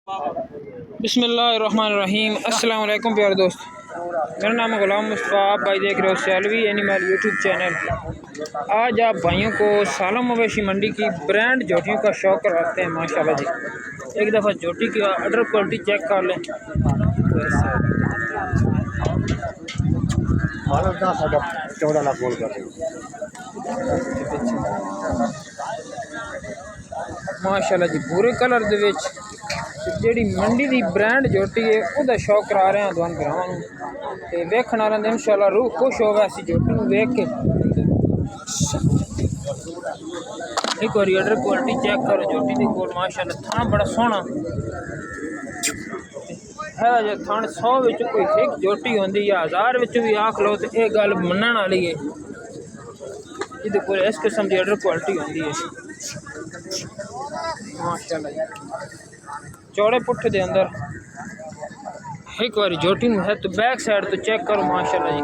बिस्मिल्लाहिर्रहमानिर्रहीम। अस्सलाम वालेकुम प्यारे दोस्त, मेरा नाम है गुलाम मुस्तफ़ा। आप भाई देख रहे हो सैलवी एनिमल यूट्यूब चैनल। आज आप भाइयों को सालम मवेशी मंडी की ब्रांड जोटियों का शौक कराते हैं माशाल्लाह जी। एक दफ़ा जोटी की अडर क्वालिटी चेक कर लें। माशाल्लाह जी पूरे कलर दे विच ਜਿਹੜੀ मंडी की ब्रांड जोटी है उसका शौक करा रहे हैं दोनों भरावां नूं ते वेखण वालियां दी इंशाअल्लाह रूह खुश होवे ऐसी जोटी नूं वेख के। एक बार अडर क्वालिटी चेक करो जोटी दी कोल माशाल्लाह थां बड़ा सोहना है जो थां 100 विच कोई एक जोटी होंदी या 1000 विच भी आख लो तो यह गल मनण वाली है। इहदे कोल इस किस्म की अडर क्वालिटी होंदी है माशाल्लाह जी। चौड़े पुट्ठे दे अंदर एक बार जोटी है तो बैक साइड तो चेक करो माशाल्लाह जी।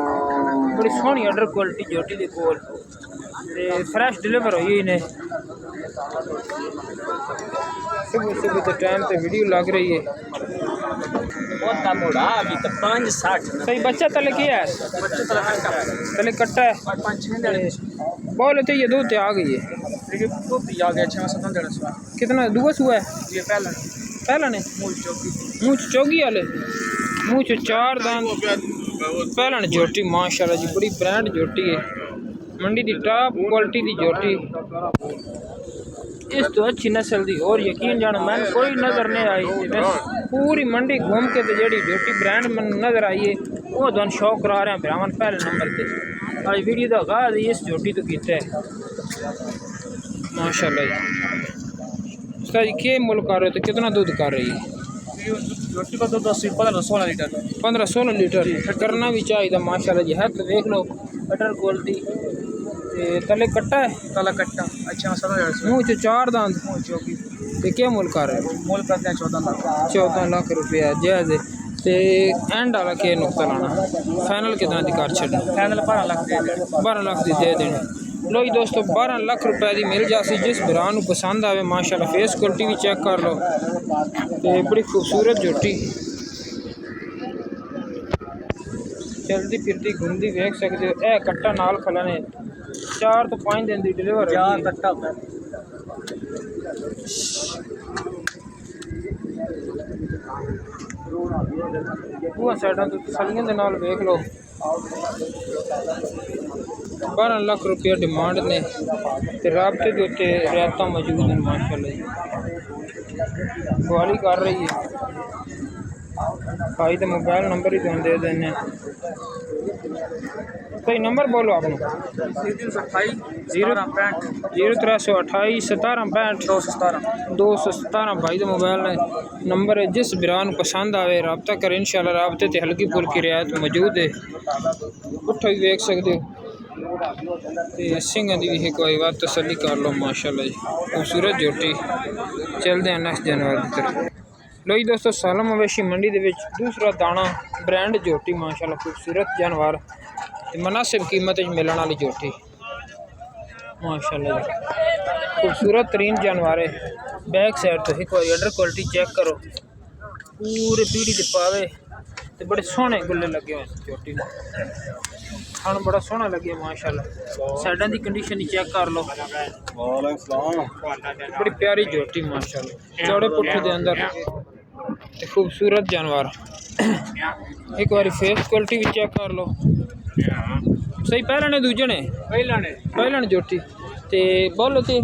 बड़ी सोहनी अडर क्वालिटी जोटी दे कोल ते फ्रैश डिलीवर हुई ने। सुबह सुबह के टाइम पे वीडियो लग रही है। अभी तो 5-60 सही बच्चा तले किया है, तले कट्टा है बोले तो ये दूध आ गई है। कितना दूआ हुआ है ये पहला पहला ने मुँह चौगी वाले मुँह च 4 दांत पहला ने जोटी माशाल्लाह जी। बड़ी ब्रांड जोटी है मंडी की टॉप क्वालिटी की जोटी। इस तो अच्छी नस्ल की और यकीन जानो मैंने कोई नज़र नहीं आई। पूरी मंडी घूम के तो जी जोटी ब्रांड मन नज़र आई है वो दोनों शौक करा रहे हैं भरावन पहले नंबर पे। आज वीडियो का आगाज इस जोटी तो किया है माशाल्लाह जी। जी क्या मुल कर रहे हो तो कितना दूध कर रही है? रोटी का दूध 15-16 लीटर 15-16 लीटर करना भी चाहिए माशाल्लाह जी। है तो देख लो अडर क्वालिटी तले कट्टा है तला कट्टा अच्छा मुँह च 4 दांत चौकी ते क्या मुल कर रहे हो? मोल करते हैं 14 लाख रुपया जायज़ है। ते एंड वाला के नुकता लाना फाइनल कितना दी कर छड़ना? फाइनल 12 लाख दे 12 लाख दी दे देनी। लो जी दोस्तों 12 लाख रुपए की मिल जासी जिस भरा नूं पसंद आवे माशाल्लाह। फेस क्वालिटी भी चेक कर लो ते बड़ी खूबसूरत जोटी चलती फिरती घूमती वेख सकते हो। ए कट्टा नाल खला ने 4 तो 5 दिन की डिलीवर क्या कट्टा वो साइडा तो तसलियां दे नाल वेख लो। 12 लाख रुपया डिमांड ने ते राबते के उत्ते रियायतां मौजूद हैं माशाल्लाह जी। सवाली कर रही है भाई तो मोबाइल नंबर ही तुम दे देने सही नंबर बोलो आपने 0328 1765 217 भाई तो मोबाइल नंबर है। जिस बिरान पसंद आवे रब्ता करें इंशाल्लाह। राबते ते हल्की फुल्की रियायत मौजूद है। उठा भी देख सकते हो ते सिंगां दी भी एक बार तसल्ली कर लो माशाल्लाह जी। खूबसूरत जोटी चलते हैं नेक्स्ट जानवर की तरफ। लो जी दोस्तों सालम मवेशी मंडी दे विच दूसरा दाना ब्रांड जोटी माशाल्लाह खूबसूरत जानवर मुनासिब कीमत मिलने वाली जोटी माशाल्लाह जी। खूबसूरत तरीन जानवर है। बैक साइड तो एक बार अडर क्वालिटी चेक करो पूरे पीढ़ी के पावे तो बड़े सोहने गुल्ले लगे हुए जोटी में खान बड़ा सोहना लगे माशाल्लाह। साइडा की कंडीशन ही चेक कर लो बड़ी प्यारी जोटी माशाल्लाह। चौड़े पुट्ठे के अंदर खूबसूरत जानवर। एक बार फेस क्वालिटी भी चेक कर लो सही। पहला ने दूजे ने पहला ने जोटी ते बोलो ते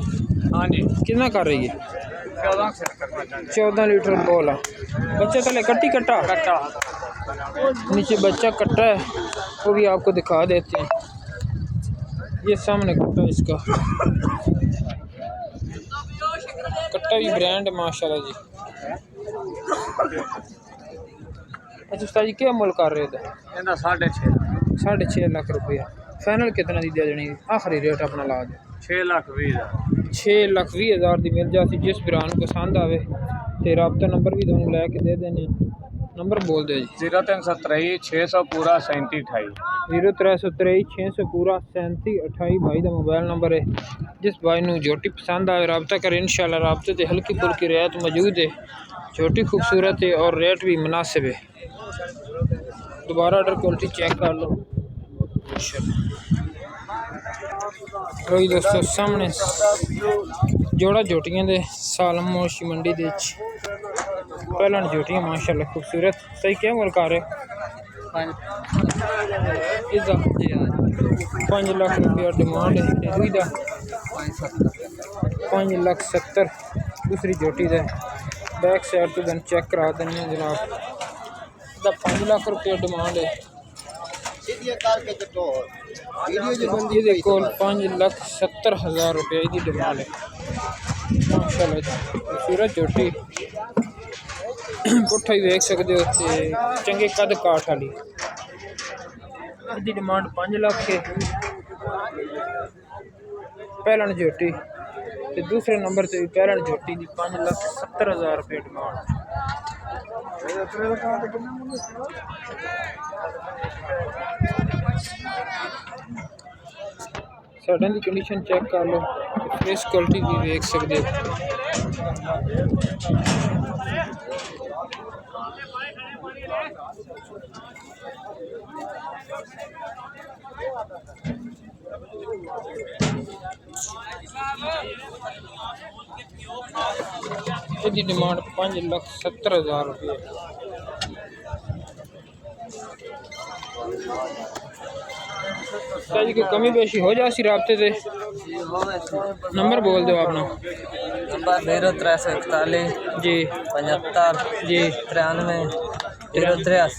हाँ जी कितना कर रही है? 14 लीटर बोला बच्चा तले कट्टी कट्टा नीचे बच्चा कट्टा है वो भी आपको दिखा देते हैं। ये सामने कट्टा इसका कट्टा भी ब्रांड माशाल्लाह जी। अच्छा उस्ताद जी क्या मुल कर रहे थे? 6.5 लाख रुपया फाइनल कितना दी दे देनी? आखिरी रेट अपना ला दे 6,20,000 की मिल जाती जिस बिरान पसंद आवे ते राबता नंबर भी तुहानू लैके दे देने। नंबर बोल दो जी 0323 600 पूरा 3728 0323 600 पूरा 3728 भाई का मोबाइल नंबर है। जिस भाई नू जोटी पसंद आए रब्ता करें इंशाल्लाह। रब्ते ते हल्की फुल्की रियायत मौजूद है। छोटी खूबसूरत है और रेट भी मुनासिब है। दोबारा ऑर्डर क्वालिटी चेक कर लो। वही दोस्तों सामने जोड़ा जोटियां दे सालम मोशी मंडी दे पहला जोटियां माशाल्लाह खूबसूरत। सही क्या मुल कर रहे 5 लाख रुपया डिमांड है। 5,70,000 दूसरी जोटी दे बैक साइड तो दिन चेक करा देनी है जनाब। 5 लाख रुपया डिमांड है। ये कोल 5,70,000 रुपये की डिमांड है माशाल्लाह। खूबसूरत जोटी पुट्ठा ही देख सकते हो चंगे कद काठ वाली। इसकी डिमांड 5 लाख है पहलन जोटी ते दूसरे नंबर से पहलन जोटी की 5,70,000 रुपये डिमांड। साढ़े की कंडीशन चेक कर लो। फेस क्वालिटी भी देख सकते हो। इसकी डिमांड 5,70,000 रुपये। जी कोई कमी पेशी हो जासी राब्ते से नंबर बोल दो अपना। नंबर 0341 जी 75 जी 93 083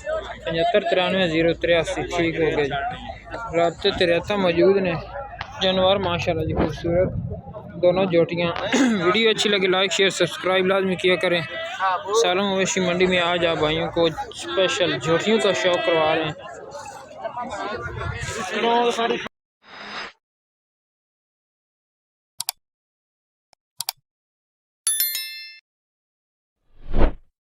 75 93 083। ठीक हो गया जी। राब्ते ते रहता मौजूद ने जानवर माशाल्लाह जी खूबसूरत दोनों जोटियाँ। वीडियो अच्छी लगी लाइक शेयर सब्सक्राइब लाजमी किया करें। सालम मवेशी मंडी में आज आप भाइयों को स्पेशल जोटियों का शौक करवा रहे हैं।